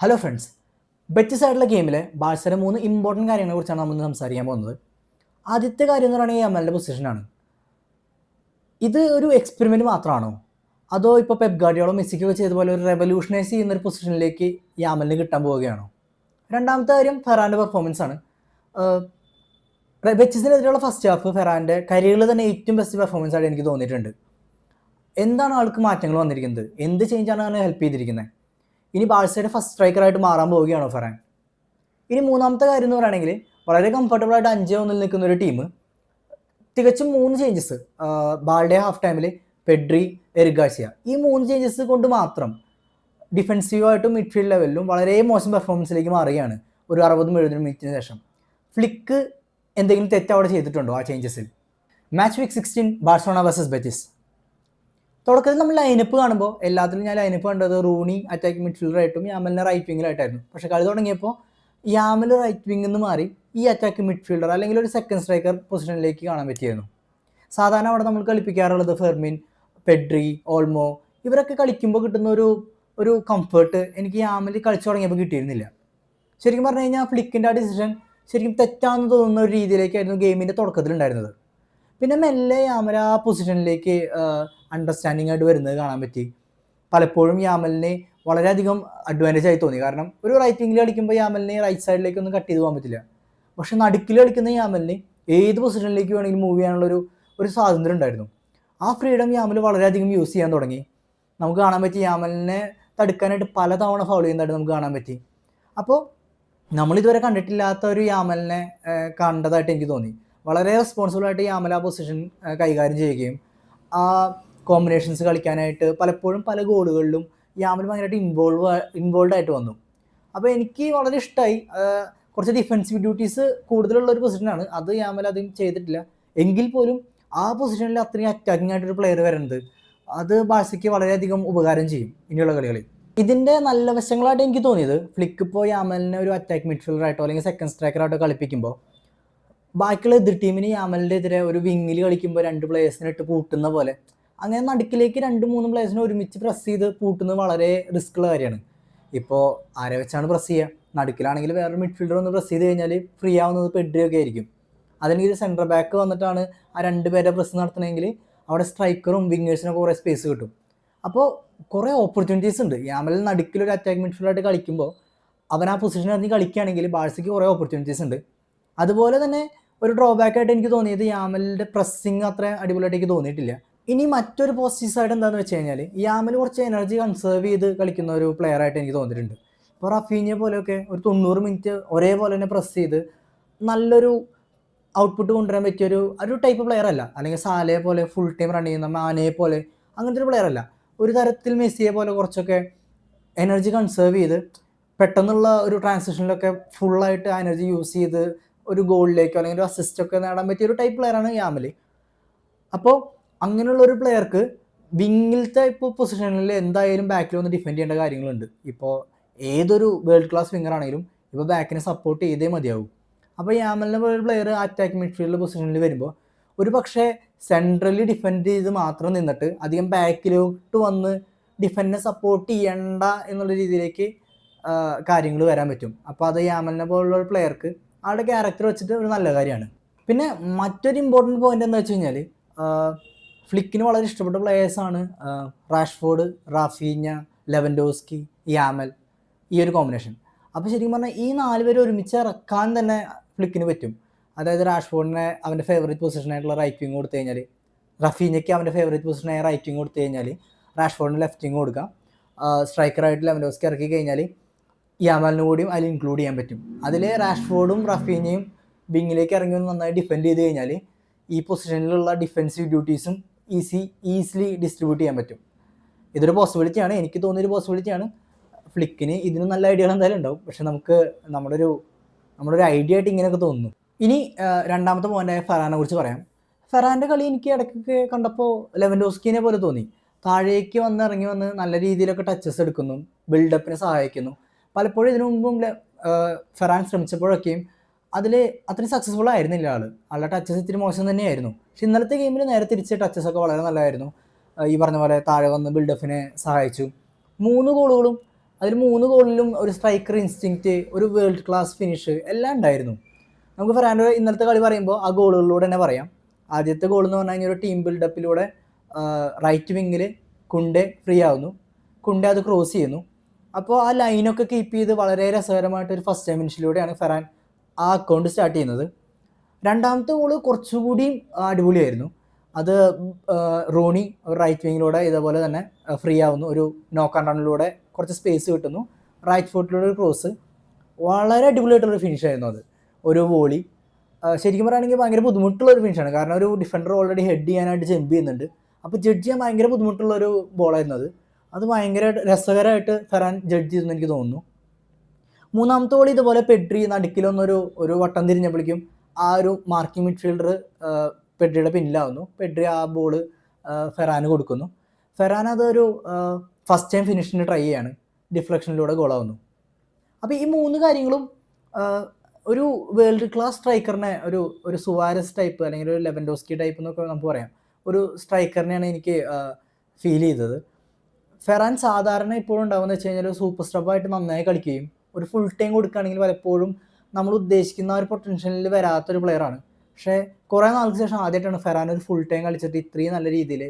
Hello friends, bet സൈഡിലെ ഗെയിമിലെ ബാഴ്സയുടെ 3 important കാര്യങ്ങളെക്കുറിച്ചാണ് നമ്മൾ ഇന്ന് സംസാരിക്കാൻ പോകുന്നത്. ആദ്യത്തെ കാര്യം എന്ന് പറയുന്നത് യമലിൻ്റെ പൊസിഷനാണ്. ഇത് ഒരു എക്സ്പെരിമെൻറ്റ് മാത്രമാണോ, അതോ ഇപ്പോൾ പെപ് ഗാർഡിയോളോ മെസ്സിക്കൊക്കെ ചെയ്ത പോലെ ഒരു റെവല്യൂഷനൈസ് ചെയ്യുന്നൊരു പൊസിഷനിലേക്ക് യാമലിന് കിട്ടാൻ പോവുകയാണോ? രണ്ടാമത്തെ കാര്യം ഫെറാൻ്റെ പെർഫോമൻസ് ആണ്. ബെറ്റിസിനെതിരെയുള്ള ഫസ്റ്റ് ഹാഫ് ഫെറാൻ്റെ കരിയറിൽ തന്നെ ഏറ്റവും ബെസ്റ്റ് പെർഫോമൻസ് ആയിട്ട് എനിക്ക് തോന്നിയിട്ടുണ്ട്. എന്താണ് ആൾക്ക് മാറ്റങ്ങൾ വന്നിരിക്കുന്നത്? എന്ത് ചേഞ്ചാണ് അവനെ ഹെൽപ്പ് ചെയ്തിരിക്കുന്നത്? ഇനി ബാഴ്സയുടെ ഫസ്റ്റ് സ്ട്രൈക്കറായിട്ട് മാറാൻ പോവുകയാണോ ഫെറാൻ? ഇനി മൂന്നാമത്തെ കാര്യം എന്ന് പറയുകയാണെങ്കിൽ വളരെ കംഫർട്ടബിളായിട്ട് 5-1 നിൽക്കുന്ന ഒരു ടീം തികച്ചും 3 ചേഞ്ചസ്, ബാൾഡെ ഹാഫ് ടൈമിൽ, പെഡ്രി, എറിക് ഗാർസിയ, ഈ 3 ചേഞ്ചസ് കൊണ്ട് മാത്രം ഡിഫെൻസീവായിട്ടും മിഡ്ഫീൽഡ് ലെവലിലും വളരെ മോശം പെർഫോമൻസിലേക്ക് മാറുകയാണ് ഒരു 60-70 മിനിറ്റിന് ശേഷം. ഫ്ലിക്ക് എന്തെങ്കിലും തെറ്റ് അവിടെ ചെയ്തിട്ടുണ്ടോ ആ ചേഞ്ചസിൽ? Match week 16 Barcelona versus Betis. തുടക്കത്തിൽ നമ്മൾ ലൈനപ്പ് കാണുമ്പോൾ എല്ലാത്തിലും ഞാൻ ലൈനപ്പ് കണ്ടത് റൂണി അറ്റാക്കിംഗ് മിഡ്ഫീൽഡറായിട്ടും യാമലിനെ റൈറ്റ് വിങ്ങിലായിട്ടായിരുന്നു. പക്ഷേ കളി തുടങ്ങിയപ്പോൾ യാമൽ റൈറ്റ് വിങ്ങിൽ നിന്ന് മാറി ഈ അറ്റാക്കിംഗ് മിഡ്ഫീൽഡർ അല്ലെങ്കിൽ ഒരു സെക്കൻഡ് സ്ട്രൈക്കർ പൊസിഷനിലേക്ക് കാണാൻ പറ്റിയായിരുന്നു. സാധാരണ അവിടെ നമ്മൾ കളിപ്പിക്കാറുള്ളത് ഫെർമിൻ, പെഡ്രി, ഓൾമോ, ഇവരൊക്കെ കളിക്കുമ്പോൾ കിട്ടുന്ന ഒരു കംഫേർട്ട് എനിക്ക് യാമൽ കളിച്ചു തുടങ്ങിയപ്പോൾ കിട്ടിയിരുന്നില്ല. ശരിക്കും പറഞ്ഞു കഴിഞ്ഞാൽ ഫ്ലിക്കിൻ്റെ ആ ഡിസിഷൻ ശരിക്കും തെറ്റാണെന്ന് തോന്നുന്ന ഒരു രീതിയിലേക്കായിരുന്നു ഗെയിമിൻ്റെ തുടക്കത്തിലുണ്ടായിരുന്നത്. പിന്നെ മെല്ലെ യാമൽ ആ പൊസിഷനിലേക്ക് അണ്ടർസ്റ്റാൻഡിങ് ആയിട്ട് വരുന്നത് കാണാൻ പറ്റി. പലപ്പോഴും യാമലിനെ വളരെയധികം അഡ്വാൻറ്റേജ് ആയി തോന്നി. കാരണം ഒരു റൈറ്റ് വിങ്ങിൽ കളിക്കുമ്പോൾ യാമലിനെ റൈറ്റ് സൈഡിലേക്കൊന്നും കട്ട് ചെയ്ത് പോകാൻ പറ്റില്ല. പക്ഷേ നടുക്കിൽ കളിക്കുന്ന യാമലിന് ഏത് പൊസിഷനിലേക്ക് വേണമെങ്കിലും മൂവ് ചെയ്യാനുള്ള ഒരു സ്വാതന്ത്ര്യം ഉണ്ടായിരുന്നു. ആ ഫ്രീഡം യാമൽ വളരെയധികം യൂസ് ചെയ്യാൻ തുടങ്ങി. നമുക്ക് കാണാൻ പറ്റി യാമലിനെ തടുക്കാനായിട്ട് പലതവണ ഫൗൾ ചെയ്യുന്നതായിട്ട് നമുക്ക് കാണാൻ പറ്റി. അപ്പോൾ നമ്മളിതുവരെ കണ്ടിട്ടില്ലാത്ത ഒരു യാമലിനെ കണ്ടതായിട്ട് എനിക്ക് തോന്നി. വളരെ റെസ്പോൺസിബിളായിട്ട് യാമൽ ആ പൊസിഷൻ കൈകാര്യം ചെയ്യുകയും ആ കോമ്പിനേഷൻസ് കളിക്കാനായിട്ട് പലപ്പോഴും പല ഗോളുകളിലും യാമൽ ഭയങ്കരമായിട്ട് ഇൻവോൾവ് ആയിട്ട് വന്നു. അപ്പോൾ എനിക്ക് വളരെ ഇഷ്ടമായി. കുറച്ച് ഡിഫെൻസീവ് ഡ്യൂട്ടീസ് കൂടുതലുള്ള ഒരു പൊസിഷനാണ് അത്. യാമൽ അതും ചെയ്തിട്ടില്ല. എങ്കിൽ പോലും ആ പൊസിഷനിൽ അത്രയും അറ്റാക്കിംഗ് ആയിട്ടൊരു പ്ലെയർ വരുന്നത് അത് ബാഴ്സയ്ക്ക് വളരെയധികം ഉപകാരം ചെയ്യും ഇനിയുള്ള കളികളിൽ. ഇതിൻ്റെ നല്ല വശങ്ങളായിട്ട് എനിക്ക് തോന്നിയത്, ഫ്ലിക്ക് ഇപ്പോൾ യാമലിനെ ഒരു അറ്റാക്ക് മിഡ്ഫീൽഡറായിട്ടോ അല്ലെങ്കിൽ സെക്കൻഡ് സ്ട്രൈക്കറായിട്ടോ കളിപ്പിക്കുമ്പോൾ ബാക്കിയുള്ള എതിർ ടീമിന് യാമലിൻ്റെ എതിരെ ഒരു വിങ്ങിൽ കളിക്കുമ്പോൾ 2 പ്ലേയേഴ്സിനെ ഇട്ട് പൂട്ടുന്ന പോലെ അങ്ങനെ നടുക്കിലേക്ക് 2-3 പ്ലേയേഴ്സിനെ ഒരുമിച്ച് പ്രസ് ചെയ്ത് പൂട്ടുന്നത് വളരെ റിസ്ക്കുള്ള കാര്യമാണ്. ഇപ്പോൾ ആരെ വെച്ചാണ് പ്രസ് ചെയ്യുക? നടുക്കിലാണെങ്കിൽ വേറൊരു മിഡ്ഫീൽഡർ ഒന്ന് പ്രസ് ചെയ്ത് കഴിഞ്ഞാൽ ഫ്രീ ആവുന്നത് പെഡ്രിയൊക്കെ ആയിരിക്കും. അതിനെങ്കിൽ സെൻറ്റർ ബാക്ക് വന്നിട്ടാണ് ആ 2 പേരെ പ്രസ് നടത്തണമെങ്കിൽ അവിടെ സ്ട്രൈക്കറും വിങ്ങേഴ്സിനൊക്കെ കുറേ സ്പേസ് കിട്ടും. അപ്പോൾ കുറേ ഓപ്പർച്യൂണിറ്റീസ് ഉണ്ട്. യാമൽ നടുക്കിലൊരു അറ്റാക്ക് മിഡ്ഫീൽഡറായിട്ട് കളിക്കുമ്പോൾ അവൻ ആ പൊസിഷനിൽ ഇറങ്ങി കളിക്കുകയാണെങ്കിൽ ബാഴ്സയ്ക്ക് കുറേ ഓപ്പർച്യൂണിറ്റീസ് ഉണ്ട്. അതുപോലെ തന്നെ ഒരു ഡ്രോബാക്കായിട്ട് എനിക്ക് തോന്നിയത് യാമലിൻ്റെ പ്രസ്സിങ് അത്ര അടിപൊളിയായിട്ട് എനിക്ക് തോന്നിയിട്ടില്ല. ഇനി മറ്റൊരു പോസിറ്റീവ് സൈഡ് എന്താണെന്ന് വെച്ച് കഴിഞ്ഞാൽ യാമൽ കുറച്ച് എനർജി കൺസേർവ് ചെയ്ത് കളിക്കുന്ന ഒരു പ്ലെയറായിട്ട് എനിക്ക് തോന്നിയിട്ടുണ്ട്. ഇപ്പോൾ റഫീനിയ പോലെയൊക്കെ ഒരു 90 മിനിറ്റ് ഒരേപോലെ തന്നെ പ്രസ് ചെയ്ത് നല്ലൊരു ഔട്ട്പുട്ട് കൊണ്ടുവരാൻ പറ്റിയൊരു ടൈപ്പ് പ്ലെയർ അല്ല. അല്ലെങ്കിൽ സാലയെ പോലെ ഫുൾ ടൈം റൺ ചെയ്യുന്ന മാനയെ പോലെ അങ്ങനത്തെ ഒരു പ്ലെയർ അല്ല. ഒരു തരത്തിൽ മെസ്സിയെ പോലെ കുറച്ചൊക്കെ എനർജി കൺസേർവ് ചെയ്ത് പെട്ടെന്നുള്ള ഒരു ട്രാൻസിഷനിലൊക്കെ ഫുള്ളായിട്ട് ആ എനർജി യൂസ് ചെയ്ത് ഒരു ഗോളിലേക്കോ അല്ലെങ്കിൽ ഒരു അസിസ്റ്റൊക്കെ നേടാൻ പറ്റിയ ഒരു ടൈപ്പ് പ്ലെയറാണ് യാമൽ. അപ്പോൾ അങ്ങനെയുള്ള ഒരു പ്ലെയർക്ക് വിങ്ങിലത്തെ ഇപ്പോൾ പൊസിഷനിൽ എന്തായാലും ബാക്കിൽ വന്ന് ഡിഫെൻഡ് ചെയ്യേണ്ട കാര്യങ്ങളുണ്ട്. ഇപ്പോൾ ഏതൊരു വേൾഡ് ക്ലാസ് വിങ്ങർ ആണെങ്കിലും ഇപ്പോൾ ബാക്കിനെ സപ്പോർട്ട് ചെയ്തേ മതിയാവും. അപ്പോൾ യാമലിനെ പോലെ ഒരു പ്ലെയർ അറ്റാക്ക് മിഡ്ഫീൽഡ് പൊസിഷനിൽ വരുമ്പോൾ ഒരു പക്ഷേ സെൻട്രലി ഡിഫെൻഡ് ചെയ്ത് മാത്രം നിന്നിട്ട് അധികം ബാക്കിലോട്ട് വന്ന് ഡിഫെൻഡിനെ സപ്പോർട്ട് ചെയ്യണ്ട എന്നുള്ള രീതിയിലേക്ക് കാര്യങ്ങൾ വരാൻ പറ്റും. അപ്പോൾ അത് യാമലിനെ പോലുള്ള ഒരു പ്ലെയർക്ക് ആളുടെ ക്യാരക്ടർ വെച്ചിട്ട് ഒരു നല്ല കാര്യമാണ്. പിന്നെ മറ്റൊരു ഇമ്പോർട്ടൻറ്റ് പോയിന്റ് എന്താ വെച്ച് കഴിഞ്ഞാൽ ഫ്ലിക്കിന് വളരെ ഇഷ്ടപ്പെട്ട പ്ലെയേഴ്സാണ് റാഷ്ഫോർഡ്, റാഫീഞ്ഞ, ലെവൻഡോസ്കി, യാമൽ, ഈ ഒരു കോമ്പിനേഷൻ. അപ്പോൾ ശരിക്കും പറഞ്ഞാൽ ഈ 4 പേര് ഒരുമിച്ച് ഇറക്കാൻ തന്നെ ഫ്ലിക്കിന് പറ്റും. അതായത് റാഷ്ഫോർഡിനെ അവൻ്റെ ഫേവറേറ്റ് പൊസിഷനായിട്ടുള്ള റൈറ്റ് വിങ് കൊടുത്തു കഴിഞ്ഞാൽ, റഫീഞ്ഞയ്ക്ക് അവൻ്റെ ഫേവറേറ്റ് പൊസിഷനായ റൈറ്റ് വിങ് കൊടുത്തു കഴിഞ്ഞാൽ റാഷ്ഫോർഡിന് ലെഫ്റ്റ് വിങ് കൊടുക്കാം. സ്ട്രൈക്കറായിട്ട് ലെവൻഡോസ്കി ഇറക്കി കഴിഞ്ഞാൽ യാമലിനും കൂടിയും അതിൽ ഇൻക്ലൂഡ് ചെയ്യാൻ പറ്റും. അതിൽ റാഷ്ഫോർഡും റഫീഞ്ഞയും വിങ്ങിലേക്ക് ഇറങ്ങി ഒന്ന് നന്നായി ഡിഫെൻഡ് ചെയ്ത് കഴിഞ്ഞാൽ ഈ പൊസിഷനിലുള്ള ഡിഫെൻസീവ് ഡ്യൂട്ടീസും ഈസിലി ഡിസ്ട്രിബ്യൂട്ട് ചെയ്യാൻ പറ്റും. ഇതൊരു പോസിബിലിറ്റിയാണ്, എനിക്ക് തോന്നിയൊരു പോസിബിലിറ്റിയാണ്. ഫ്ലിക്കിന് ഇതിന് നല്ല ഐഡിയകൾ എന്തായാലും ഉണ്ടാവും. പക്ഷെ നമുക്ക് നമ്മുടെ ഒരു ഐഡിയ ആയിട്ട് ഇങ്ങനെയൊക്കെ തോന്നുന്നു. ഇനി രണ്ടാമത്തെ പോയിൻ്റായ ഫെറാനെ കുറിച്ച് പറയാം. ഫെറാൻ്റെ കളി എനിക്ക് ഇടയ്ക്കൊക്കെ കണ്ടപ്പോൾ ലെവൻഡോസ്കിനെ പോലെ തോന്നി. താഴേക്ക് ഇറങ്ങി വന്ന് നല്ല രീതിയിലൊക്കെ ടച്ചസ് എടുക്കുന്നു, ബിൽഡപ്പിനെ സഹായിക്കുന്നു. പലപ്പോഴും ഇതിനു മുമ്പും ഫെറാൻ ശ്രമിച്ചപ്പോഴൊക്കെയും അതിൽ അത്രയും സക്സസ്ഫുൾ ആയിരുന്നില്ല ആളുടെ ടച്ചസ് ഇത്തിരി മോശം തന്നെയായിരുന്നു. പക്ഷെ ഇന്നലത്തെ ഗെയിമിൽ നേരെ തിരിച്ച് ടച്ചസൊക്കെ വളരെ നല്ലതായിരുന്നു. ഈ പറഞ്ഞ പോലെ താഴെ വന്ന് ബിൽഡപ്പിനെ സഹായിച്ചു. 3 ഗോളുകളും അതിൽ 3 ഗോളിലും ഒരു സ്ട്രൈക്കർ ഇൻസ്റ്റിങ്ക്റ്റ്, ഒരു വേൾഡ് ക്ലാസ് ഫിനിഷ് എല്ലാം ഉണ്ടായിരുന്നു. നമുക്ക് ഫെറാൻ്റെ ഇന്നലത്തെ കളി പറയുമ്പോൾ ആ ഗോളുകളിലൂടെ തന്നെ പറയാം. ആദ്യത്തെ ഗോൾ എന്ന് പറഞ്ഞു കഴിഞ്ഞാൽ ഒരു ടീം ബിൽഡപ്പിലൂടെ റൈറ്റ് വിങ്ങിൽ കുണ്ടെ ഫ്രീ ആവുന്നു, കുണ്ടെ അത് ക്രോസ് ചെയ്യുന്നു. അപ്പോൾ ആ ലൈനൊക്കെ കീപ്പ് ചെയ്ത് വളരെ രസകരമായിട്ടൊരു ഫസ്റ്റ് ടൈം ഫിനിഷിലൂടെയാണ് ഫെറാൻ ആ അക്കൗണ്ട് സ്റ്റാർട്ട് ചെയ്യുന്നത്. രണ്ടാമത്തെ ഗോള് കുറച്ചുകൂടി അടിപൊളിയായിരുന്നു. അത് റോണി റൈറ്റ് വിങ്ങിലൂടെ ഇതേപോലെ തന്നെ ഫ്രീ ആവുന്നു, ഒരു നോക്ക് ആൻഡ് റണ്ണിലൂടെ കുറച്ച് സ്പേസ് കിട്ടുന്നു, റൈറ്റ് ഫുട്ടിലൂടെ ഒരു ക്രോസ്, വളരെ അടിപൊളിയായിട്ടുള്ളൊരു ഫിനിഷായിരുന്നു അത്. ഒരു വോളി ശരിക്കും പറയുകയാണെങ്കിൽ ഭയങ്കര ബുദ്ധിമുട്ടുള്ളൊരു ഫിനിഷാണ്, കാരണം ഒരു ഡിഫൻഡർ ഓൾറെഡി ഹെഡ് ചെയ്യാനായിട്ട് ജമ്പ് ചെയ്യുന്നുണ്ട്. അപ്പോൾ ജഡ്ജ് ചെയ്യാൻ ഭയങ്കര ബുദ്ധിമുട്ടുള്ളൊരു ബോളായിരുന്നു അത്. അത് ഭയങ്കര രസകരമായിട്ട് ഫെറാൻ ജഡ്ജ് ചെയ്തെന്ന് എനിക്ക് തോന്നുന്നു. മൂന്നാമത്തെ ഗോൾ ഇതുപോലെ പെഡ്രി നടുക്കിലൊന്നൊരു ഒരു വട്ടം തിരിഞ്ഞപ്പോഴേക്കും ആ ഒരു മാർക്കിംഗ് മിഡ്ഫീൽഡർ പെഡ്രിയുടെ പിന്നിലാവുന്നു. പെഡ്രി ആ ബോൾ ഫെറാന് കൊടുക്കുന്നു. ഫെറാൻ അതൊരു ഫസ്റ്റ് ടൈം ഫിനിഷിന് ട്രൈ ചെയ്യാണ്, ഡിഫ്ലക്ഷനിലൂടെ ഗോളാവുന്നു. അപ്പോൾ ഈ 3 കാര്യങ്ങളും ഒരു വേൾഡ് ക്ലാസ് സ്ട്രൈക്കറിനെ, ഒരു സുവാരസ് ടൈപ്പ് അല്ലെങ്കിൽ ഒരു ലെവൻഡോസ്കി ടൈപ്പ് എന്നൊക്കെ നമുക്ക് പറയാം, ഒരു സ്ട്രൈക്കറിനെയാണ് എനിക്ക് ഫീൽ ചെയ്തത്. ഫെറാൻ സാധാരണ ഇപ്പോഴും ഉണ്ടാവുമെന്ന് വെച്ച് കഴിഞ്ഞാൽ ഒരു സൂപ്പർ സ്റ്റോപ്പായിട്ട് നന്നായി കളിക്കുകയും ഒരു ഫുൾ ടൈം കൊടുക്കുകയാണെങ്കിൽ പലപ്പോഴും നമ്മൾ ഉദ്ദേശിക്കുന്ന ഒരു പൊട്ടൻഷ്യലിൽ വരാത്തൊരു പ്ലെയറാണ്. പക്ഷേ കുറേ നാൾക്ക് ശേഷം ആദ്യമായിട്ടാണ് ഫെറാൻ ഒരു ഫുൾ ടൈം കളിച്ചിട്ട് ഇത്രയും നല്ല രീതിയിൽ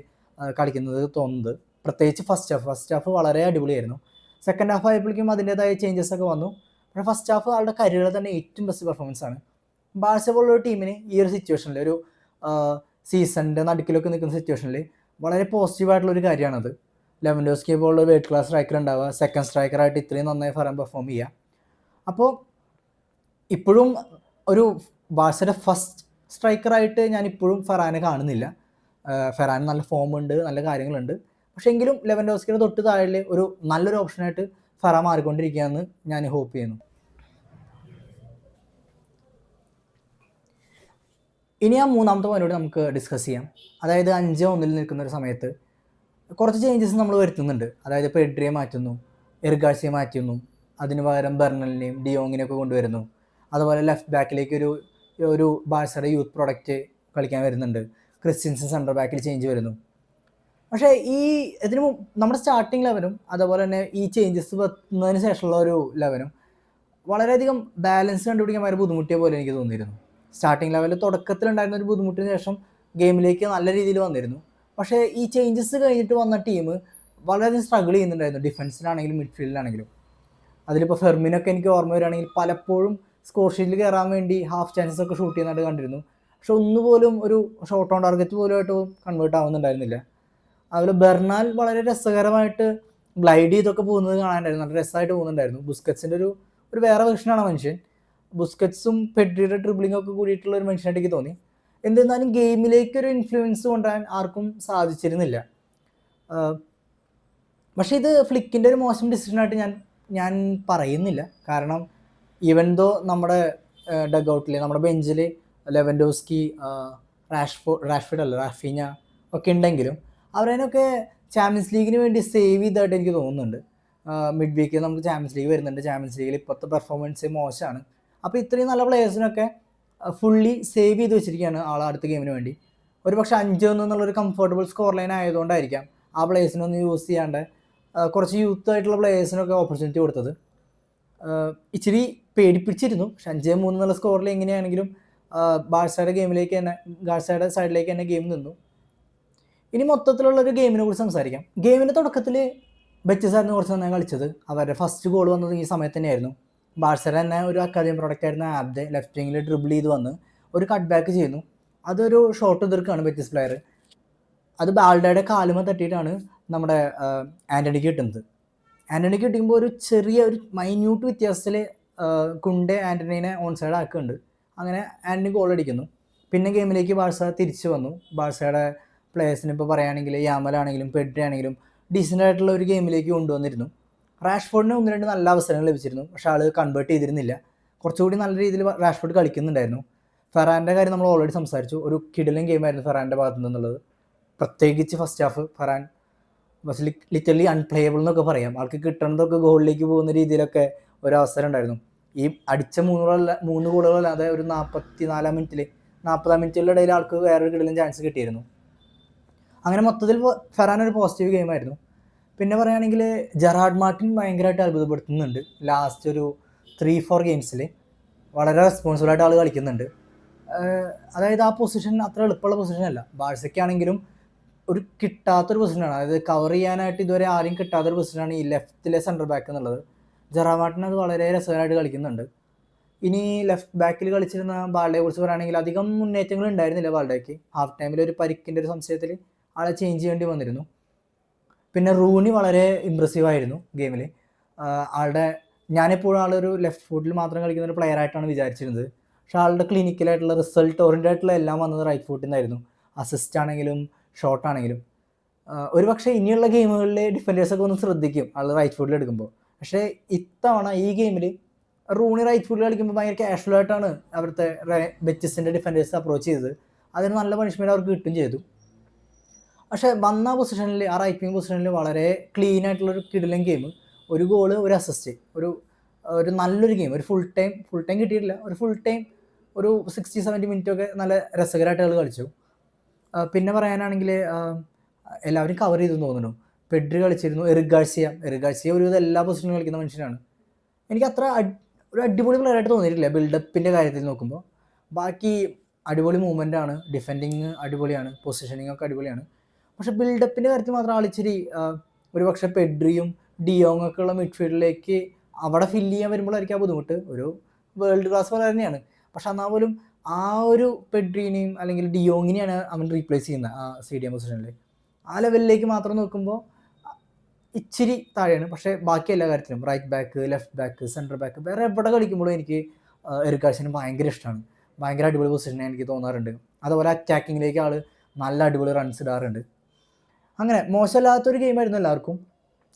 കളിക്കുന്നത് തോന്നുന്നത്. പ്രത്യേകിച്ച് ഫസ്റ്റ് ഹാഫ് വളരെ അടിപൊളിയായിരുന്നു. സെക്കൻഡ് ഹാഫ് ആയപ്പോഴേക്കും അതിൻ്റേതായ ചേഞ്ചസ് ഒക്കെ വന്നു. പക്ഷേ ഫസ്റ്റ് ഹാഫ് ആളുടെ കരിയറിൽ തന്നെ ഏറ്റവും ബെസ്റ്റ് പെർഫോമൻസ് ആണ്. ബാഴ്സ പോലുള്ള ഒരു ടീമിന് ഈ ഒരു സിറ്റുവേഷനിൽ, ഒരു സീസണിൻ്റെ നടുക്കിലൊക്കെ നിൽക്കുന്ന സിറ്റുവേഷനിൽ വളരെ പോസിറ്റീവായിട്ടുള്ളൊരു കാര്യമാണത്. ലെവൻഡോസ്കി പോലുള്ള വേൾഡ് ക്ലാസ് സ്ട്രൈക്കർ ഉണ്ടാവുക, സെക്കൻഡ് സ്ട്രൈക്കറായിട്ട് ഇത്രയും നന്നായി ഫെറാൻ പെർഫോം ചെയ്യുക. അപ്പോൾ ഇപ്പോഴും ഒരു ബാഴ്സയുടെ ഫസ്റ്റ് സ്ട്രൈക്കറായിട്ട് ഞാൻ ഇപ്പോഴും ഫെറാനെ കാണുന്നില്ല. ഫെറാൻ നല്ല ഫോമുണ്ട്, നല്ല കാര്യങ്ങളുണ്ട്. പക്ഷേ എങ്കിലും ലെവൻഡോസ്കിയുടെ തൊട്ട് താഴെ ഒരു നല്ലൊരു ഓപ്ഷനായിട്ട് ഫെറാൻ മാറിക്കൊണ്ടിരിക്കുകയെന്ന് ഞാൻ ഹോപ്പ് ചെയ്യുന്നു. ഇനി ആ മൂന്നാമത്തെ പോയിന്റോട് നമുക്ക് ഡിസ്കസ് ചെയ്യാം. അതായത് 5-1 നിൽക്കുന്ന ഒരു സമയത്ത് കുറച്ച് ചേഞ്ചസ് നമ്മൾ വരുത്തുന്നുണ്ട്. അതായത് പെഡ്രിയെ മാറ്റുന്നു, എർഗാഴ്സിയെ മാറ്റുന്നു, അതിന് പകരം ബെർണലിനെയും ഡിയോങ്ങിനെയൊക്കെ കൊണ്ടുവരുന്നു. അതുപോലെ ലെഫ്റ്റ് ബാക്കിലേക്ക് ഒരു ബാഴ്സയുടെ യൂത്ത് പ്രൊഡക്റ്റ് കളിക്കാൻ വരുന്നുണ്ട്. ക്രിസ്ത്യൻസൺ സെൻറ്റർ ബാക്കിൽ ചേഞ്ച് വരുന്നു. പക്ഷേ ഇതിന് നമ്മുടെ സ്റ്റാർട്ടിങ് ലെവനും അതുപോലെ തന്നെ ഈ ചേഞ്ചസ് വന്നതിന് ശേഷമുള്ള ഒരു ലെവനും വളരെയധികം ബാലൻസ് കണ്ടുപിടിക്കാൻ വളരെ ബുദ്ധിമുട്ടിയ പോലെ എനിക്ക് തോന്നിയിരുന്നു. സ്റ്റാർട്ടിങ് ലെവലിൽ തുടക്കത്തിലുണ്ടായിരുന്ന ഒരു ബുദ്ധിമുട്ടിന് ശേഷം ഗെയിമിലേക്ക് നല്ല രീതിയിൽ വന്നിരുന്നു. പക്ഷേ ഈ ചേഞ്ചസ് കഴിഞ്ഞിട്ട് വന്ന ടീം വളരെയധികം സ്ട്രഗിൾ ചെയ്യുന്നുണ്ടായിരുന്നു, ഡിഫൻസിലാണെങ്കിലും മിഡ്ഫീൽഡിലാണെങ്കിലും. അതിലിപ്പോൾ ഫെർമിനൊക്കെ എനിക്ക് ഓർമ്മ വരികയാണെങ്കിൽ പലപ്പോഴും സ്കോർ ഷീറ്റിൽ കയറാൻ വേണ്ടി ഹാഫ് ചാൻസസ് ഒക്കെ ഷൂട്ട് ചെയ്യുന്നതായിട്ട് കണ്ടിരുന്നു. പക്ഷെ ഒന്നുപോലും ഒരു ഷോട്ട് ഓൺ ടാർഗറ്റ് പോലുമായിട്ട് കൺവേർട്ട് ആവുന്നുണ്ടായിരുന്നില്ല. അതുപോലെ ബെർണാൽ വളരെ രസകരമായിട്ട് ഗ്ലൈഡ് ചെയ്തൊക്കെ പോകുന്നത് കാണാനായിരുന്നു, നല്ല രസമായിട്ട് പോകുന്നുണ്ടായിരുന്നു. ബുസ്കറ്റ്സിൻ്റെ ഒരു വേറെ വെർഷനാണ് മനുഷ്യൻ. ബുസ്കറ്റ്സും പെഡ്രിയുടെ ഡ്രിബ്ലിംഗ് ഒക്കെ കൂടിയിട്ടുള്ള ഒരു മനുഷ്യനായിട്ട് എനിക്ക് തോന്നി. എന്നിരുന്നാലും ഗെയിമിലേക്ക് ഒരു ഇൻഫ്ലുവൻസ് കൊണ്ടുവരാൻ ആർക്കും സാധിച്ചിരുന്നില്ല. പക്ഷേ ഇത് ഫ്ലിക്കിൻ്റെ ഒരു മോശം ഡിസിഷനായിട്ട് ഞാൻ പറയുന്നില്ല. കാരണം ഈവൻ ദോ നമ്മുടെ ഡഗ് നമ്മുടെ ബെഞ്ചിൽ ലെവൻഡോസ്കി, റാഫീഞ്ഞ ഒക്കെ ഉണ്ടെങ്കിലും അവരതിനൊക്കെ ചാമ്പ്യൻസ് ലീഗിന് വേണ്ടി സേവ് ചെയ്തതായിട്ട് എനിക്ക് തോന്നുന്നുണ്ട്. മിഡ് വീക്കിൽ നമുക്ക് ചാമ്പ്യൻസ് ലീഗ് വരുന്നുണ്ട്. ചാമ്പ്യൻസ് ലീഗിൽ ഇപ്പോഴത്തെ പെർഫോമൻസ് മോശമാണ്. അപ്പോൾ ഇത്രയും നല്ല പ്ലേയേഴ്സിനൊക്കെ ഫുള്ളി സേവ് ചെയ്ത് വെച്ചിരിക്കുകയാണ് അടുത്ത ഗെയിമിന് വേണ്ടി. ഒരു പക്ഷേ 5-1 എന്നുള്ളൊരു കംഫർട്ടബിൾ സ്കോർ ലൈൻ ആയതുകൊണ്ടായിരിക്കാം ആ പ്ലേയേഴ്സിനൊന്നും യൂസ് ചെയ്യാണ്ട് കുറച്ച് യൂത്ത് ആയിട്ടുള്ള പ്ലേയേഴ്സിനൊക്കെ ഓപ്പർച്യൂണിറ്റി കൊടുത്തത്. ഇച്ചിരി പേടിപ്പിച്ചിരുന്നു. പക്ഷെ 5-3 എന്നുള്ള സ്കോറിൽ എങ്ങനെയാണെങ്കിലും ബാഴ്സയുടെ സൈഡിലേക്ക് തന്നെ ഗെയിം നിന്നു. ഇനി മൊത്തത്തിലുള്ളൊരു ഗെയിമിനെ കുറിച്ച് സംസാരിക്കാം. ഗെയിമിൻ്റെ തുടക്കത്തിൽ ബെറ്റിസായിരുന്നു കുറച്ച് നന്നായി കളിച്ചത്. അവരുടെ ഫസ്റ്റ് ഗോൾ വന്നത് ഈ സമയത്ത് തന്നെയായിരുന്നു. ബാഴ്സയുടെ തന്നെ ഒരു അക്കാദമി പ്രൊഡക്റ്റ് ആയിരുന്ന ആബ്ദെ ലെഫ്റ്റ് വിങ്ങിൽ ഡ്രിബിൾ ചെയ്ത് വന്ന് ഒരു കട്ട് ബാക്ക് ചെയ്യുന്നു. അതൊരു ഷോട്ട് എതിർക്കാണ് ബെറ്റിസ് പ്ലെയർ. അത് ബാൾഡയുടെ കാലുമ തട്ടിയിട്ടാണ് നമ്മുടെ ആൻ്റണിക്ക് കിട്ടുന്നത്. ആൻ്റണിക്ക് കിട്ടുമ്പോൾ ഒരു മൈന്യൂട്ട് വ്യത്യാസത്തിൽ കുണ്ടെ ആൻ്റണീനെ ഓൺ സൈഡ് ആക്കുന്നുണ്ട്. അങ്ങനെ ആൻ്റണി ഗോൾ അടിക്കുന്നു. പിന്നെ ഗെയിമിലേക്ക് ബാഴ്സ തിരിച്ചു വന്നു. ബാഴ്സയുടെ പ്ലേയേഴ്സിന് ഇപ്പോൾ പറയുകയാണെങ്കിൽ യാമലാണെങ്കിലും പെഡ്രി ആണെങ്കിലും ഡീസൻ്റ് ആയിട്ടുള്ള ഒരു ഗെയിമിലേക്ക് കൊണ്ടുവന്നിരുന്നു. റാഷ്ഫോർഡിന് 1-2 നല്ല അവസരങ്ങൾ ലഭിച്ചിരുന്നു. പക്ഷേ ആൾ കൺവേർട്ട് ചെയ്തിരുന്നില്ല. കുറച്ചുകൂടി നല്ല രീതിയിൽ റാഷ്ഫോർഡ് കളിക്കുന്നുണ്ടായിരുന്നു. ഫെറാൻ്റെ കാര്യം നമ്മൾ ഓൾറെഡി സംസാരിച്ചു. ഒരു കിടിലൻ ഗെയിമായിരുന്നു ഫെറാൻ്റെ ഭാഗത്തു നിന്നുള്ളത്. പ്രത്യേകിച്ച് first half Ferran literally unplayable എന്നൊക്കെ പറയാം. ആൾക്ക് കിട്ടുന്നതൊക്കെ ഗോളിലേക്ക് പോകുന്ന രീതിയിലൊക്കെ ഒരവസരം ഉണ്ടായിരുന്നു. ഈ അടിച്ച 3 ഗോളുകളല്ലാതെ ഒരു 40 മിനിറ്റിൻ്റെ ഇടയിൽ ആൾക്ക് വേറൊരു കിടിലൻ ചാൻസ് കിട്ടിയിരുന്നു. അങ്ങനെ മൊത്തത്തിൽ ഫെറാൻ ഒരു പോസിറ്റീവ് ഗെയിമായിരുന്നു. പിന്നെ പറയുകയാണെങ്കിൽ ജെറാർഡ് മാർട്ടിൻ ഭയങ്കരമായിട്ട് അത്ഭുതപ്പെടുത്തുന്നുണ്ട്. ലാസ്റ്റ് ഒരു 3-4 ഗെയിംസിൽ വളരെ റെസ്പോൺസിബിളായിട്ട് ആൾ കളിക്കുന്നുണ്ട്. അതായത് ആ പൊസിഷൻ അത്ര എളുപ്പമുള്ള പൊസിഷനല്ല. ബാഴ്സയ്ക്കാണെങ്കിലും ഒരു കിട്ടാത്തൊരു പൊസിഷനാണ്. അതായത് കവർ ചെയ്യാനായിട്ട് ഇതുവരെ ആരും കിട്ടാത്തൊരു പൊസിഷനാണ് ഈ ലെഫ്റ്റിലെ സെൻറ്റർ ബാക്ക് എന്നുള്ളത്. ജെറാർഡ് മാർട്ടിൻ അത് വളരെ രസകരമായിട്ട് കളിക്കുന്നുണ്ട്. ഇനി ലെഫ്റ്റ് ബാക്കിൽ കളിച്ചിരുന്ന ബാൾഡയെ കുറിച്ച് പറയുകയാണെങ്കിൽ അധികം മുന്നേറ്റങ്ങൾ ഉണ്ടായിരുന്നില്ല ബാൾഡയ്ക്ക്. ഹാഫ് ടൈമിൽ ഒരു പരിക്കിൻ്റെ ഒരു സംശയത്തിൽ ആളെ ചേഞ്ച് ചെയ്യേണ്ടി വന്നിരുന്നു. പിന്നെ റൂണി വളരെ ഇമ്പ്രസീവ് ആയിരുന്നു ഗെയിമിൽ. ആളുടെ ഞാനെപ്പോഴും ആളൊരു ലെഫ്റ്റ് ഫുട്ടിൽ മാത്രം കളിക്കുന്ന ഒരു പ്ലെയർ ആയിട്ടാണ് വിചാരിച്ചിരുന്നത്. പക്ഷേ ആളുടെ ക്ലിനിക്കലായിട്ടുള്ള റിസൾട്ട് ഓറിയൻറ്റഡ് ആയിട്ടുള്ള എല്ലാം വന്നത് റൈറ്റ് ഫുട്ടിൽ നിന്നായിരുന്നു. അസിസ്റ്റ് ആണെങ്കിലും ഷോട്ട് ആണെങ്കിലും. ഒരു പക്ഷേ ഇനിയുള്ള ഗെയിമുകളിൽ ഡിഫൻഡേഴ്സൊക്കെ ഒന്ന് ശ്രദ്ധിക്കും ആൾ റൈറ്റ് ഫുട്ടിൽ എടുക്കുമ്പോൾ. പക്ഷേ ഇത്തവണ ഈ ഗെയിമിൽ റൂണി റൈറ്റ് ഫുട്ടിൽ കളിക്കുമ്പോൾ ഭയങ്കര കാഷ്വലായിട്ടാണ് അവിടുത്തെ ബെറ്റിസിൻ്റെ ഡിഫൻഡേഴ്സ് അപ്രോച്ച് ചെയ്തത്. അതിന് നല്ല പണിഷ്മെൻറ്റ് അവർക്ക് കിട്ടുകയും ചെയ്തു. പക്ഷേ വന്ന പൊസിഷനിൽ ആ റൈറ്റ് വിങ് പൊസിഷനിൽ വളരെ ക്ലീൻ ആയിട്ടുള്ളൊരു കിടിലൻ ഗെയിം, ഒരു ഗോള്, ഒരു അസിസ്റ്റ്, ഒരു നല്ലൊരു ഗെയിം, ഒരു ഫുൾ ടൈം കിട്ടിയിട്ടില്ല, ഒരു ഫുൾ ടൈം ഒരു 60-70 മിനിറ്റൊക്കെ നല്ല രസകരമായിട്ട് ആൾ കളിച്ചു. പിന്നെ പറയാനാണെങ്കിൽ എല്ലാവരും കവർ ചെയ്തെന്ന് തോന്നുന്നു. പെഡ്രി കളിച്ചിരുന്നു, എറിക് ഗാർസിയ ഒരുവിധം എല്ലാ പൊസിഷനിലും കളിക്കുന്ന മനുഷ്യനാണ്. എനിക്ക് അത്ര ഒരു അടിപൊളി പ്ലെയറായിട്ട് തോന്നിയിട്ടില്ല ബിൽഡപ്പിൻ്റെ കാര്യത്തിൽ നോക്കുമ്പോൾ. ബാക്കി അടിപൊളി മൂവ്മെൻ്റ് ആണ്, ഡിഫെൻഡിങ് അടിപൊളിയാണ്, പൊസിഷനിങ് ഒക്കെ അടിപൊളിയാണ്. പക്ഷേ ബിൽഡപ്പിൻ്റെ കാര്യത്തിൽ മാത്രം ആളിച്ചിരി ഒരു പക്ഷേ പെഡ്രിയും ഡിയോങ് ഒക്കെ ഉള്ള മിഡ്ഫീൽഡിലേക്ക് അവിടെ ഫില്ല് ചെയ്യാൻ വരുമ്പോഴായിരിക്കും ആ ബുദ്ധിമുട്ട്. ഒരു വേൾഡ് ക്ലാസ് പ്ലെയർ തന്നെയാണ്. പക്ഷെ എന്നാൽ പോലും ആ ഒരു പെഡ്രീനെയും അല്ലെങ്കിൽ ഡിയോങ്ങിനെയാണ് അവൻ റീപ്ലേസ് ചെയ്യുന്നത് ആ CDM പൊസിഷനിൽ. ആ ലെവലിലേക്ക് മാത്രം നോക്കുമ്പോൾ ഇച്ചിരി താഴെയാണ്. പക്ഷേ ബാക്കി എല്ലാ കാര്യത്തിലും right back, left back, centre back, വേറെ എവിടെ കളിക്കുമ്പോഴും എനിക്ക് എറിക് ഗാർസിയ ഭയങ്കര ഇഷ്ടമാണ്. ഭയങ്കര അടിപൊളി പൊസിഷനെ എനിക്ക് തോന്നാറുണ്ട്. അതുപോലെ അറ്റാക്കിങ്ങിലേക്ക് ആൾ നല്ല അടിപൊളി റൺസ് ഇടാറുണ്ട്. അങ്ങനെ മോശമല്ലാത്തൊരു ഗെയിമായിരുന്നു എല്ലാവർക്കും.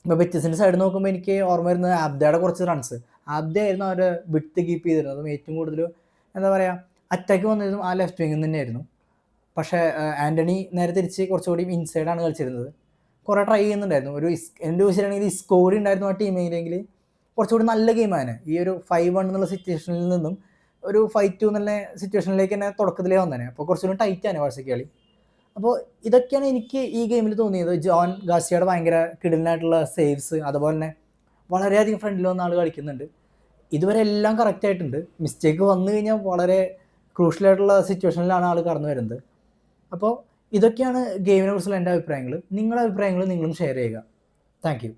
ഇപ്പോൾ ബെറ്റിസിൻ്റെ സൈഡ് നോക്കുമ്പോൾ എനിക്ക് ഓർമ്മ വരുന്നത് ആബ്ദയുടെ കുറച്ച് റൺസ്. ആബ്ദ ആയിരുന്നു അവരുടെ വിട്ട് കീപ്പ് ചെയ്തിരുന്നതും ഏറ്റവും കൂടുതൽ എന്താ പറയുക അറ്റാക്ക് വന്നതും ആ ലെഫ്റ്റ് വിങ്ങിൽ തന്നെയായിരുന്നു. പക്ഷേ ആൻ്റണി നേരെ തിരിച്ച് കുറച്ചുകൂടി ഇൻസൈഡാണ് കളിച്ചിരുന്നത്. കുറേ ട്രൈ ചെയ്യുന്നുണ്ടായിരുന്നു. എൻ്റെ വിഷയമാണെങ്കിൽ സ്കോറി ഉണ്ടായിരുന്നു ആ ടീമിലെങ്കിൽ കുറച്ചുകൂടി നല്ല ഗെയിമാണ്. ഈ ഒരു 5-1 എന്നുള്ള സിറ്റുവേഷനിൽ നിന്നും ഒരു 5-2 എന്നുള്ള സിറ്റുവേഷനിലേക്ക് തന്നെ തുടക്കത്തിലേ വന്നേനെ. അപ്പോൾ കുറച്ചുകൂടി ടൈറ്റാണ് ബാഴ്സയ്ക്ക് കളി. അപ്പോൾ ഇതൊക്കെയാണ് എനിക്ക് ഈ ഗെയിമിൽ തോന്നിയത്. ജോൺ ഗാർസിയയുടെ ഭയങ്കര കിടിലനായിട്ടുള്ള സേവ്സ്, അതുപോലെ തന്നെ വളരെയധികം ഫ്രണ്ടിൽ വന്ന ആൾ കളിക്കുന്നുണ്ട്. ഇതുവരെ എല്ലാം കറക്റ്റായിട്ടുണ്ട്. മിസ്റ്റേക്ക് വന്നു കഴിഞ്ഞാൽ വളരെ ക്രൂഷ്യലായിട്ടുള്ള സിറ്റുവേഷനിലാണ് ആൾ കടന്നു വരുന്നത്. അപ്പോൾ ഇതൊക്കെയാണ് ഗെയിമിനെ കുറിച്ചുള്ള എൻ്റെ അഭിപ്രായങ്ങൾ. നിങ്ങളുടെ അഭിപ്രായങ്ങൾ നിങ്ങളും ഷെയർ ചെയ്യുക. Thank you.